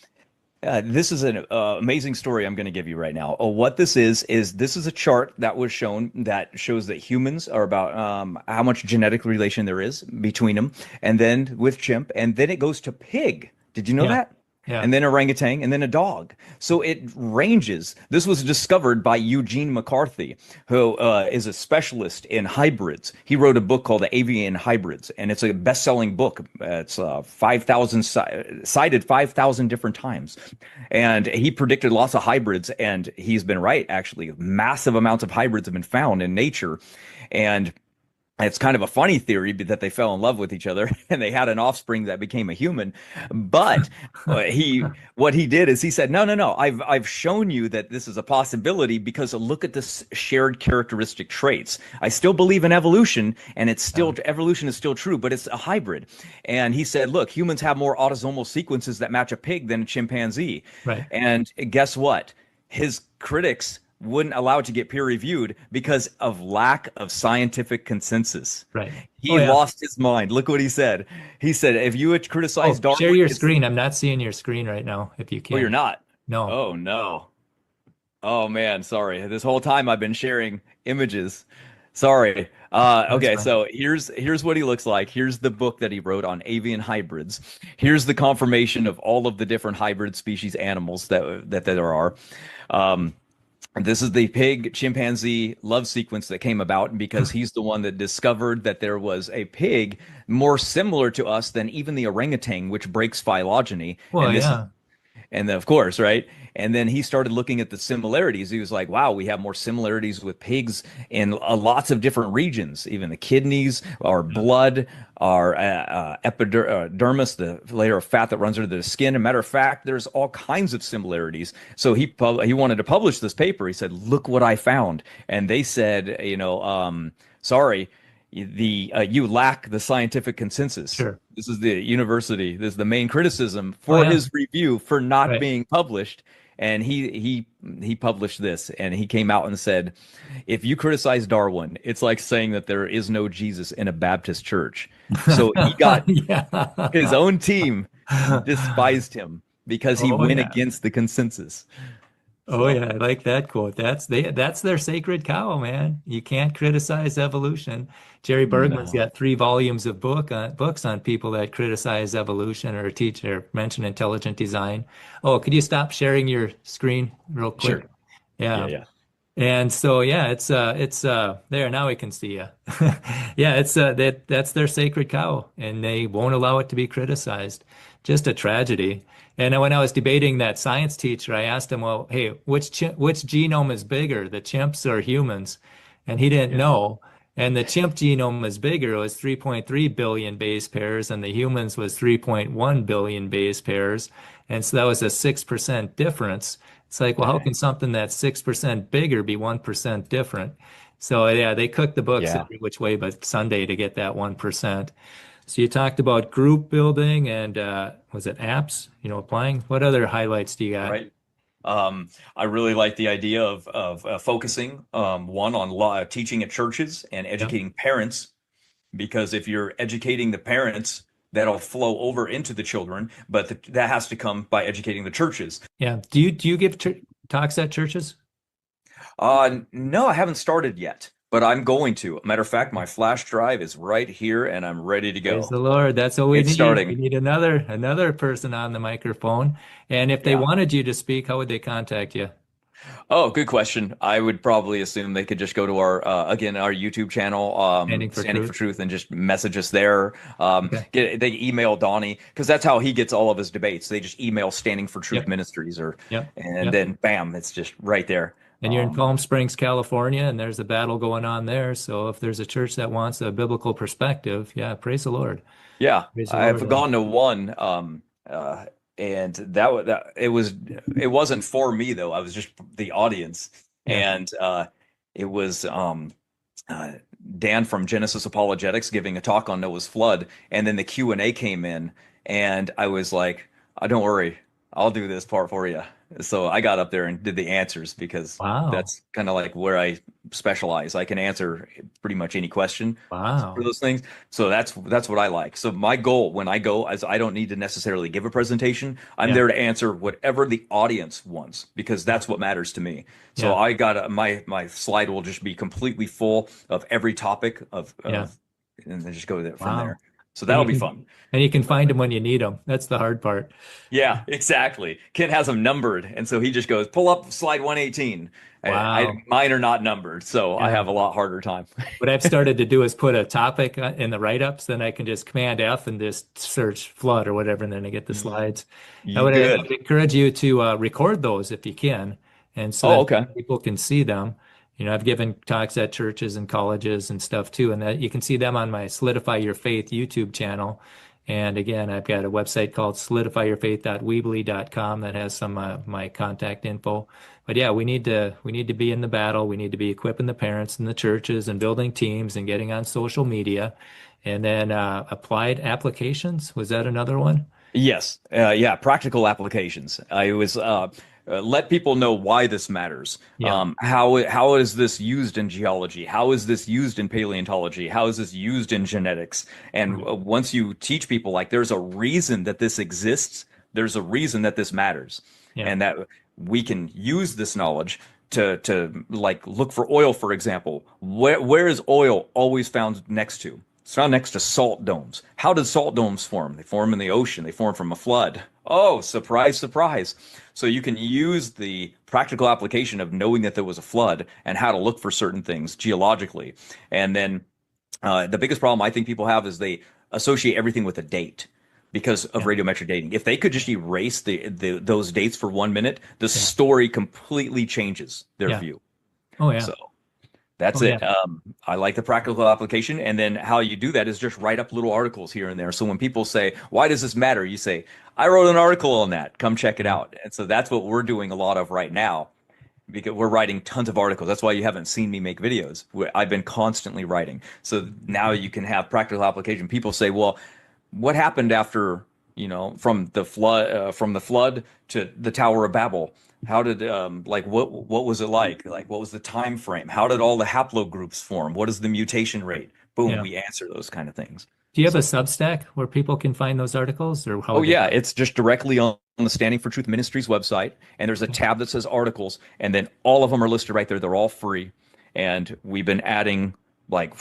Speaker 2: This is an amazing story I'm going to give you right now. What this is this is a chart that was shown that shows that humans are about how much genetic relation there is between them, and then with chimp, and then it goes to pig. Did you know
Speaker 1: Yeah.
Speaker 2: that?
Speaker 1: Yeah.
Speaker 2: And then orangutan, and then a dog. So it ranges. This was discovered by Eugene McCarthy, who is a specialist in hybrids. He wrote a book called The Avian Hybrids, and it's a best-selling book. It's 5,000 cited 5,000 different times, and he predicted lots of hybrids, and he's been right. Actually, massive amounts of hybrids have been found in nature, and it's kind of a funny theory that they fell in love with each other and they had an offspring that became a human. But what he did is he said, no, no, no. I've shown you that this is a possibility because look at this shared characteristic traits. I still believe in evolution, and it's still evolution is still true, but it's a hybrid. And he said, look, humans have more autosomal sequences that match a pig than a chimpanzee.
Speaker 1: Right.
Speaker 2: And guess what? His critics wouldn't allow it to get peer reviewed because of lack of scientific consensus.
Speaker 1: Right.
Speaker 2: He
Speaker 1: Oh, yeah.
Speaker 2: lost his mind. Look what he said. He said, if you would criticize
Speaker 1: Oh,
Speaker 2: Darwin,
Speaker 1: share your screen. I'm not seeing your screen right now, if you
Speaker 2: oh, you're
Speaker 1: can.
Speaker 2: not.
Speaker 1: No.
Speaker 2: Oh, no. Oh, man. Sorry. This whole time I've been sharing images. Sorry.
Speaker 1: That's
Speaker 2: Okay,
Speaker 1: fine.
Speaker 2: so here's what he looks like. Here's the book that he wrote on avian hybrids. Here's the confirmation of all of the different hybrid species animals that there are. Um, and this is the pig chimpanzee love sequence that came about because he's the one that discovered that there was a pig more similar to us than even the orangutan, which breaks phylogeny.
Speaker 1: Well,
Speaker 2: And this
Speaker 1: yeah,
Speaker 2: and then, of course, right? And then he started looking at the similarities. He was like, wow, we have more similarities with pigs in lots of different regions, even the kidneys, our
Speaker 1: yeah,
Speaker 2: blood, our epidermis, the layer of fat that runs under the skin. As a matter of fact, there's all kinds of similarities. So he wanted to publish this paper. He said, look what I found. And they said, sorry, you lack the scientific consensus.
Speaker 1: sure.
Speaker 2: This is the university. This is the main criticism
Speaker 1: Oh,
Speaker 2: for
Speaker 1: yeah,
Speaker 2: his review for not
Speaker 1: right.
Speaker 2: being published. And he published this, and he came out and said, if you criticize Darwin, it's like saying that there is no Jesus in a Baptist church. So he got his
Speaker 1: Yeah.
Speaker 2: own team despised him because he
Speaker 1: Oh,
Speaker 2: went
Speaker 1: yeah.
Speaker 2: against the consensus.
Speaker 1: Oh
Speaker 2: So
Speaker 1: yeah, I like that quote. That's their sacred cow, man. You can't criticize evolution. Jerry Bergman's
Speaker 2: no,
Speaker 1: got 3 volumes of books on people that criticize evolution or teach or mention intelligent design. Oh, could you stop sharing your screen real quick?
Speaker 2: sure, yeah,
Speaker 1: Yeah.
Speaker 2: yeah,
Speaker 1: And so yeah, it's there now we can see you. Yeah, it's that's their sacred cow and they won't allow it to be criticized. Just a tragedy. And when I was debating that science teacher, I asked him, "Well, hey, which genome is bigger, the chimps or humans?" And he didn't
Speaker 2: yeah,
Speaker 1: know. And the chimp genome was bigger, it was 3.3 billion base pairs, and the humans was 3.1 billion base pairs. And so that was a 6% difference. It's like, well, how can
Speaker 2: dang,
Speaker 1: something that's 6% bigger be 1% different? So yeah, they cooked the books
Speaker 2: yeah.
Speaker 1: every which way but Sunday to get that 1%. So you talked about group building and was it apps, applying? What other highlights do you got?
Speaker 2: Right. I really like the idea of focusing one on teaching at churches and
Speaker 1: Yep.
Speaker 2: educating parents because if you're educating the parents, that'll flow over into the children, but that has to come by educating the churches.
Speaker 1: Yeah. Do you give talks at churches?
Speaker 2: No, I haven't started yet, but I'm going to. Matter of fact, my flash drive is right here and I'm ready to
Speaker 1: Praise
Speaker 2: go.
Speaker 1: the Lord. That's what we
Speaker 2: It's
Speaker 1: need. We
Speaker 2: starting.
Speaker 1: need another person on the microphone. And if they
Speaker 2: Yeah.
Speaker 1: wanted you to speak, how would they contact you?
Speaker 2: Oh, good question. I would probably assume they could just go to our again our YouTube channel,
Speaker 1: Standing for
Speaker 2: Standing
Speaker 1: Truth.
Speaker 2: for Truth, and just message us there.
Speaker 1: Okay.
Speaker 2: They email Donnie because that's how he gets all of his debates. They just email Standing for Truth
Speaker 1: Yep.
Speaker 2: Ministries,
Speaker 1: Yep.
Speaker 2: and
Speaker 1: Yep.
Speaker 2: then bam, it's just right there.
Speaker 1: And you're in Palm Springs, California, and there's a battle going on there. So if there's a church that wants a biblical perspective, yeah, praise the Lord.
Speaker 2: Yeah,
Speaker 1: Praise the Lord.
Speaker 2: I've gone to one, and it wasn't for me though. I was just the audience,
Speaker 1: Yeah.
Speaker 2: and it was uh, Dan from Genesis Apologetics giving a talk on Noah's flood, and then the Q&A came in, and I was like, don't worry, I'll do this part for you." So I got up there and did the answers because
Speaker 1: Wow.
Speaker 2: that's kind of like where I specialize. I can answer pretty much any question for
Speaker 1: Wow.
Speaker 2: those things. So that's what I like. So my goal when I go is I don't need to necessarily give a presentation. I'm
Speaker 1: Yeah.
Speaker 2: there to answer whatever the audience wants because
Speaker 1: Yeah.
Speaker 2: that's what matters to me. So
Speaker 1: Yeah.
Speaker 2: I got my slide will just be completely full of every topic
Speaker 1: Yeah.
Speaker 2: of and then just go there from
Speaker 1: Wow.
Speaker 2: there. So
Speaker 1: And
Speaker 2: that'll
Speaker 1: you
Speaker 2: be
Speaker 1: can
Speaker 2: fun.
Speaker 1: and you can find them when you need them. That's the hard part.
Speaker 2: Yeah, exactly. Kent has them numbered, and so he just goes, pull up slide 118.
Speaker 1: Wow.
Speaker 2: Mine are not numbered, so I
Speaker 1: Yeah.
Speaker 2: have a lot harder time.
Speaker 1: What I've started to do is put a topic in the write-ups, then I can just Command F and just search flood or whatever, and then I get the slides.
Speaker 2: You
Speaker 1: I
Speaker 2: good?
Speaker 1: would encourage you to record those if you can, and so
Speaker 2: Oh,
Speaker 1: that
Speaker 2: okay.
Speaker 1: people can see them. I've given talks at churches and colleges and stuff too, and that you can see them on my Solidify Your Faith YouTube channel. And again, I've got a website called solidifyyourfaith.weebly.com that has some my contact info. But yeah, we need to be in the battle. We need to be equipping the parents and the churches and building teams and getting on social media. And then applied applications. Was that another one?
Speaker 2: Yes, yeah, practical applications. I was let people know why this matters.
Speaker 1: Yeah.
Speaker 2: How is this used in geology? How is this used in paleontology? How is this used in genetics? And
Speaker 1: Right.
Speaker 2: once you teach people like there's a reason that this exists, there's a reason that this matters,
Speaker 1: Yeah.
Speaker 2: and that we can use this knowledge to like look for oil, for example. Where is oil always found next to? It's found next to salt domes. How did salt domes form? They form in the ocean. They form from a flood. Oh, surprise, surprise. So you can use the practical application of knowing that there was a flood and how to look for certain things geologically. And then the biggest problem I think people have is they associate everything with a date because of
Speaker 1: Yeah.
Speaker 2: radiometric dating. If they could just erase those dates for 1 minute, the
Speaker 1: Yeah.
Speaker 2: story completely changes their
Speaker 1: Yeah.
Speaker 2: view.
Speaker 1: Oh yeah.
Speaker 2: So that's
Speaker 1: Oh yeah.
Speaker 2: it. I like the practical application. And then how you do that is just write up little articles here and there. So when people say, why does this matter? You say, I wrote an article on that. Come check it
Speaker 1: Yeah.
Speaker 2: out. And so that's what we're doing a lot of right now because we're writing tons of articles. That's why you haven't seen me make videos. I've been constantly writing. So now you can have practical application. People say, well, what happened after, from the flood to the Tower of Babel? How did like what was it like? Like what was the time frame? How did all the haplogroups form? What is the mutation rate? Boom,
Speaker 1: Yeah.
Speaker 2: we answer those kind of things.
Speaker 1: Do you have a
Speaker 2: So,
Speaker 1: Substack where people can find those articles, or how
Speaker 2: oh
Speaker 1: would they
Speaker 2: yeah,
Speaker 1: find?
Speaker 2: it's just directly on the Standing for Truth Ministries website, and there's a tab that says articles, and then all of them are listed right there. They're all free, and we've been adding like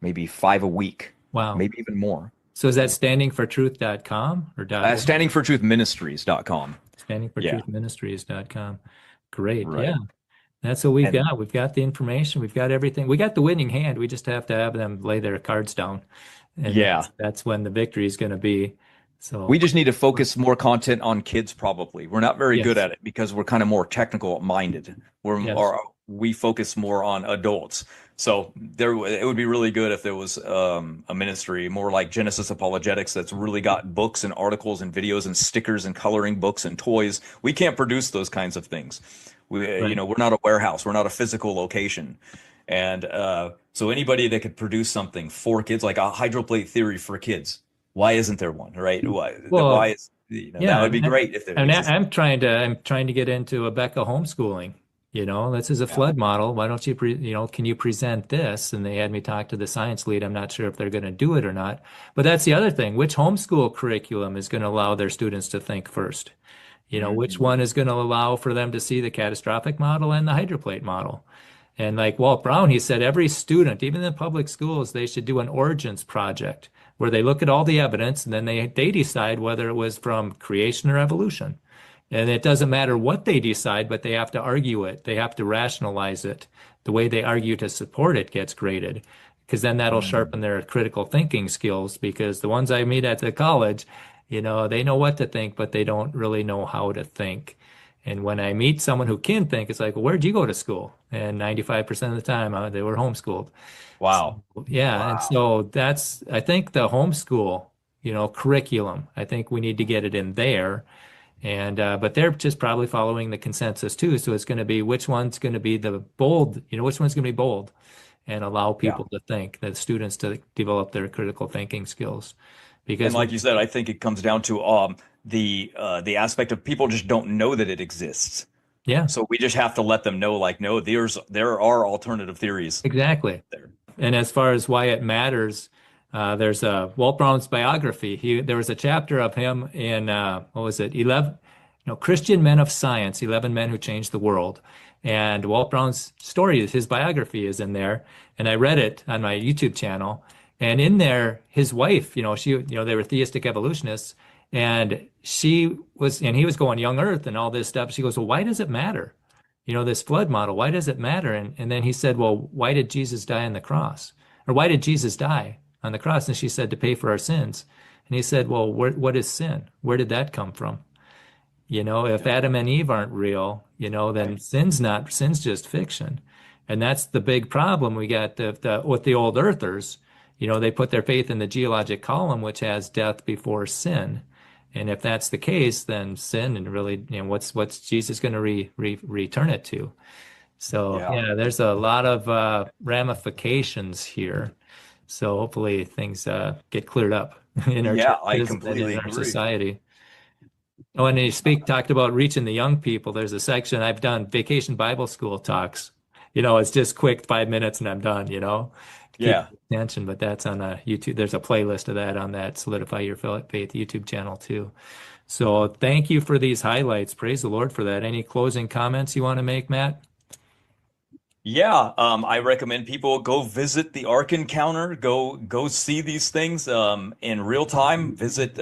Speaker 2: maybe 5 a week,
Speaker 1: Wow.
Speaker 2: maybe even more.
Speaker 1: So is that standingfortruth.com or .org?
Speaker 2: Standingfortruthministries.com. Yeah,
Speaker 1: Standingfortruthministries.com. Great. Yeah.
Speaker 2: right.
Speaker 1: That's what we've
Speaker 2: And
Speaker 1: got. We've got the information. We've got everything. We got the winning hand. We just have to have them lay their cards down. And
Speaker 2: yeah,
Speaker 1: that's when the victory is going to be.
Speaker 2: we
Speaker 1: So,
Speaker 2: just need to focus more content on kids, probably. We're not very good
Speaker 1: yes.
Speaker 2: at it because we're kind of more technical minded.
Speaker 1: Yes.
Speaker 2: We focus more on adults. So it would be really good if there was a ministry more like Genesis Apologetics that's really got books and articles and videos and stickers and coloring books and toys. We can't produce those kinds of things.
Speaker 1: Right.
Speaker 2: We're not a warehouse. We're not a physical location. And so anybody that could produce something for kids, like a hydroplate theory for kids, why isn't there one, right? Why
Speaker 1: Well,
Speaker 2: is, that
Speaker 1: yeah.
Speaker 2: would be great if there existed.
Speaker 1: I'm trying to get into Abeka homeschooling. This is a
Speaker 2: Yeah.
Speaker 1: flood model. Why don't can you present this? And they had me talk to the science lead. I'm not sure if they're going to do it or not. But that's the other thing. Which homeschool curriculum is going to allow their students to think first? Which
Speaker 2: Mm.
Speaker 1: one is going to allow for them to see the catastrophic model and the hydroplate model? And like Walt Brown, he said every student, even in public schools, they should do an origins project where they look at all the evidence and then they decide whether it was from creation or evolution. And it doesn't matter what they decide, but they have to argue it. They have to rationalize it. The way they argue to support it gets graded because then that'll
Speaker 2: Mm.
Speaker 1: sharpen their critical thinking skills because the ones I meet at the college, they know what to think, but they don't really know how to think. And when I meet someone who can think, it's like, well, where'd you go to school? And 95% of the time, they were homeschooled. So,
Speaker 2: Wow.
Speaker 1: yeah. And
Speaker 2: Wow.
Speaker 1: so I think the homeschool, curriculum, I think we need to get it in there. And, but they're just probably following the consensus too. So it's going to be which one's going to be the bold, which one's going to be bold and allow
Speaker 2: Yeah.
Speaker 1: people to think, the students to develop their critical thinking skills.
Speaker 2: And
Speaker 1: Because
Speaker 2: like you said, I think it comes down to the aspect of people just don't know that it exists.
Speaker 1: yeah,
Speaker 2: So we just have to let them know, like, no, there are alternative theories
Speaker 1: exactly.
Speaker 2: there.
Speaker 1: And as far as why it matters, there's Walt Brown's biography. There was a chapter of him in what was it, 11, Christian Men of Science, 11 Men Who Changed the World. And Walt Brown's story, his biography is in there. And I read it on my YouTube channel. And in there, his wife, they were theistic evolutionists, and and he was going young Earth and all this stuff. She goes, well, why does it matter? This flood model, why does it matter? And then he said, well, why did Jesus die on the cross? Or why did Jesus die on the cross? And she said, to pay for our sins. And he said, well, what is sin? Where did that come from? If
Speaker 2: Yeah.
Speaker 1: Adam and Eve aren't real, then
Speaker 2: Right.
Speaker 1: sin's just fiction. And that's the big problem we got with the old earthers. They put their faith in the geologic column, which has death before sin. And if that's the case, then sin and really, what's Jesus going to return it to? So
Speaker 2: Yeah.
Speaker 1: yeah, there's a lot of ramifications here. So hopefully things get cleared up in our
Speaker 2: Yeah, I
Speaker 1: churches and
Speaker 2: completely
Speaker 1: in our
Speaker 2: agree.
Speaker 1: society. Oh, and you talked about reaching the young people. There's a section I've done vacation Bible school talks. It's just quick 5 minutes and I'm done, to keep
Speaker 2: Yeah.
Speaker 1: attention. But that's on a YouTube. There's a playlist of that on that Solidify Your Faith YouTube channel too. So thank you for these highlights. Praise the Lord for that. Any closing comments you want to make, Matt?
Speaker 2: Yeah, I recommend people go visit the Ark Encounter. Go see these things in real time. Visit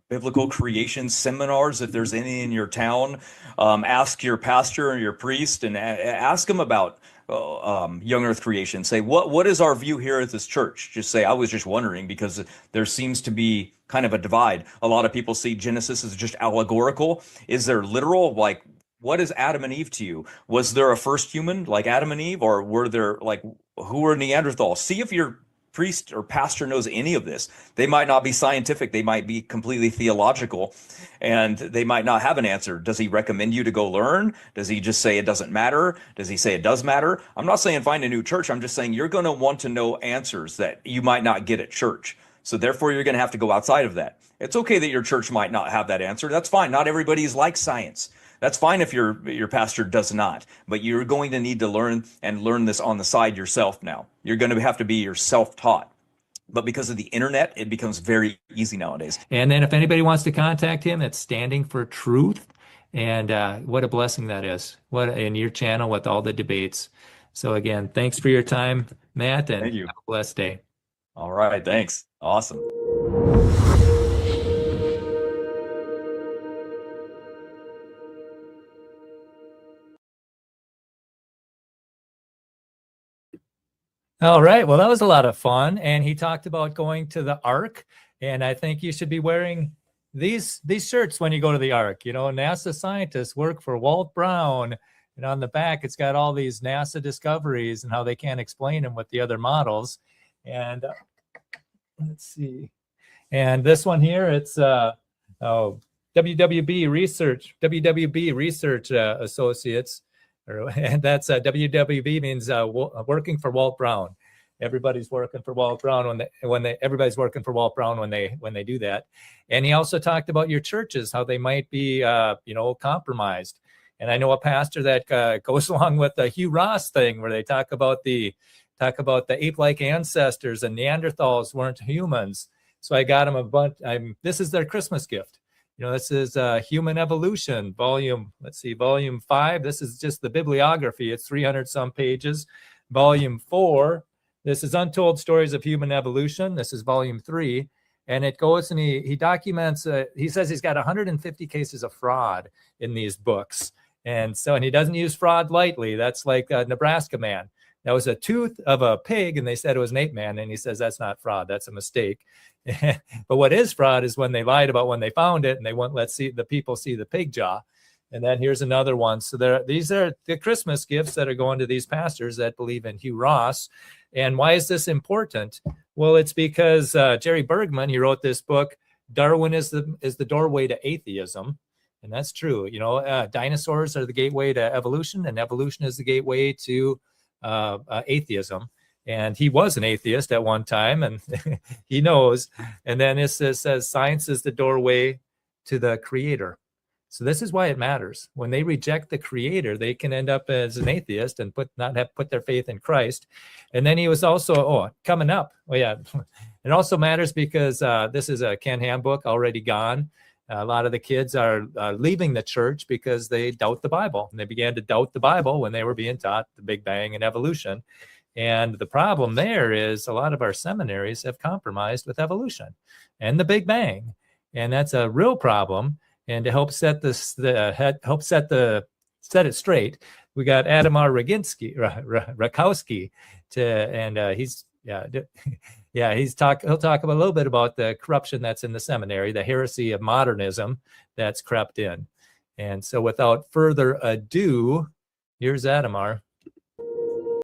Speaker 2: biblical creation seminars if there's any in your town. Ask your pastor or your priest and ask them about young Earth creation. Say what is our view here at this church? Just say I was just wondering because there seems to be kind of a divide. A lot of people see Genesis as just allegorical. Is there literal? Like, what is Adam and Eve to you? Was there a first human like Adam and Eve, or were there like who were Neanderthals? See if your priest or pastor knows any of this. They might not be scientific, they might be completely theological, and they might not have an answer. Does he recommend you to go learn? Does he just say it doesn't matter? Does he say it does matter? I'm not saying find a new church. I'm just saying you're going to want to know answers that you might not get at church. So therefore, you're going to have to go outside of that. It's okay that your church might not have that answer. That's fine. Not everybody is like science. That's fine if your pastor does not, but you're going to need to learn this on the side yourself now. You're going to have to be your self-taught. But because of the internet, it becomes very easy nowadays.
Speaker 1: And then if anybody wants to contact him, it's Standing for Truth. And what a blessing that is. What in your channel with all the debates. So again, thanks for your time, Matt, and
Speaker 2: Thank you.
Speaker 1: have a blessed day.
Speaker 2: All right, thanks. Awesome.
Speaker 1: All right. Well, that was a lot of fun. And he talked about going to the Ark. And I think you should be wearing these shirts when you go to the Ark. You know, NASA scientists work for Walt Brown. And on the back, it's got all these NASA discoveries and how they can't explain them with the other models. And let's see. And this one here, it's WWB Research Associates. And that's WWB means working for Walt Brown. Everybody's working for Walt Brown everybody's working for Walt Brown when they do that. And he also talked about your churches, how they might be compromised. And I know a pastor that goes along with the Hugh Ross thing where they talk about the ape-like ancestors and Neanderthals weren't humans. So I got him a bunch. This is their Christmas gift. You know, this is Human Evolution, volume 5. This is just the bibliography. It's 300 some pages. Volume 4, this is Untold Stories of Human Evolution. This is volume 3. And it goes and he documents, he says he's got 150 cases of fraud in these books. And he doesn't use fraud lightly. That's like Nebraska Man. That was a tooth of a pig, and they said it was an ape man. And he says that's not fraud. That's a mistake. But what is fraud is when they lied about when they found it, and they won't let the people see the pig jaw. And then here's another one. So these are the Christmas gifts that are going to these pastors that believe in Hugh Ross. And why is this important? Well, it's because Jerry Bergman, he wrote this book, Darwin is the doorway to atheism. And that's true. You know, dinosaurs are the gateway to evolution, and evolution is the gateway to atheism. And he was an atheist at one time, and he knows. And then it says science is the doorway to the creator. So this is why it matters. When they reject the creator, they can end up as an atheist and not have put their faith in Christ. And then he was also, coming up. Oh yeah, it also matters because this is a Ken Ham book, already gone. A lot of the kids are leaving the church because they doubt the Bible. And they began to doubt the Bible when they were being taught the Big Bang and evolution. And the problem there is a lot of our seminaries have compromised with evolution and the Big Bang. And that's a real problem. And to help set it straight, we got Adamar Rakowski he'll talk about a little bit about the corruption that's in the seminary, the heresy of modernism that's crept in. And so without further ado, here's Adamar.